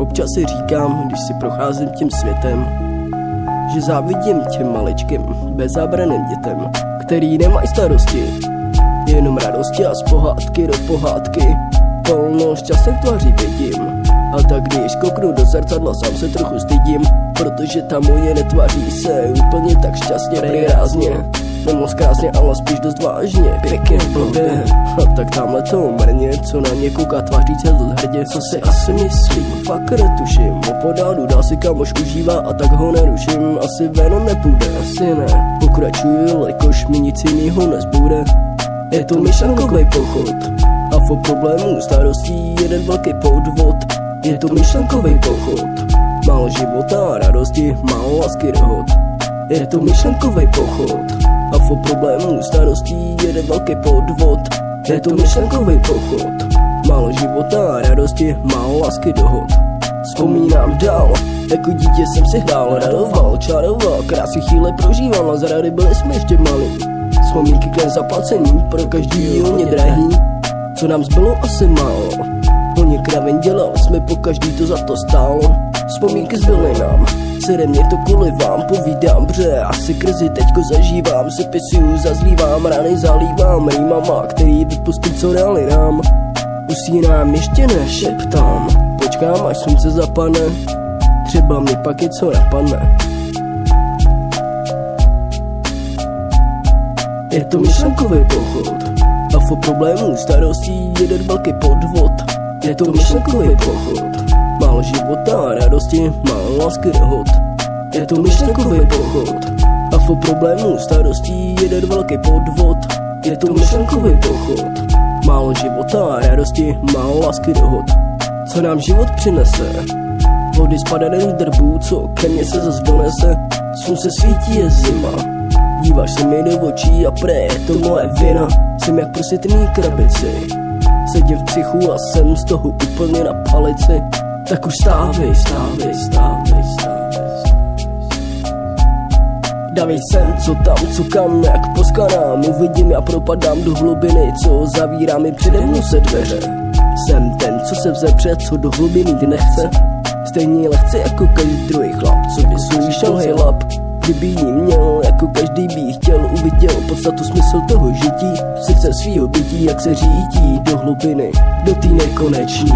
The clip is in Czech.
občas si říkám, když si procházím tím světem, že závidím těm maličkým, bezábranným dětem, který nemají starosti, jenom radosti a z pohádky do pohádky plno šťastných tváří vidím. A tak když kouknu do zrcadla, sám se trochu stydím, protože ta moje netvaří se úplně tak šťastně, prírázně, nemoc krásně, ale spíš dost vážně, pěkně blbě. A tak tamhle to mrně, co na ně kouká tváří se dost hrdě, co si asi myslí, fakt netuším. Opodádu dál si kamoš užívá a tak ho neruším, asi venom nepůjde, asi ne. Pokračuju, jelikož mi nic jinýho nezbude. Je to myšlenkovej pochod a po problémů starostí jeden velký podvod. Je to myšlenkovej pochod, málo života a radosti, málo lásky dohod. Je to myšlenkovej pochod a po problémů starostí jeden velký podvod. Je to myšlenkovej pochod, málo života a radosti, málo lásky dohod. Vzpomínám dál, jako dítě jsem si hrál, radoval, čaroval, krásy chvíle prožíval a z rady byli jsme ještě malí. Vzpomínky k nezaplacení, pro každý hodně drahý, co nám zbylo asi málo. Plně kraven dělal, jsme po každý to za to stálo. Vzpomínky zbyly nám, mě to kvůli vám povídám, protože asi krizi teďko zažívám. Sepisuju, zazlívám, rány zalívám rýmama, který vypustím, co dali nám. Usínám, ještě nešeptám, počkám, až slunce zapadne, třeba mi pak něco napadne. Je to myšlenkový pochod a po problémů starostí jeden velký podvod. Je to myšlenkový pochod, málo života a radosti, málo lásky dohod. Je to myšlenkový pochod a po problémů starostí jeden velký podvod. Je to myšlenkový pochod, málo života a radosti, málo lásky dohod. Co nám život přinese? Vody spadaných drbů, co ke mně se zas donese. Slunce svítí, je zima, díváš se mi do očí a pré je to moje vina. Jsem jak prositný krabici, sedím v psychu a jsem z toho úplně na palici. Tak už stávej, stávej, stávej, stávej. Dávej sem, co tam, co kam, jak po skanám. Uvidím, já propadám do hlubiny, co zavírá mi přede mnou se dveře. Jsem ten, co se vzepře, co do hlubiny jít nechce. Stejně lehce jako každý druhý chlap, co by svůj šalhej lap. Kdyby jí měl, jako každý by chtěl, uviděl podstatu, smysl toho žití, srdce svýho bytí, jak se řídí do hlubiny, do té nekoneční.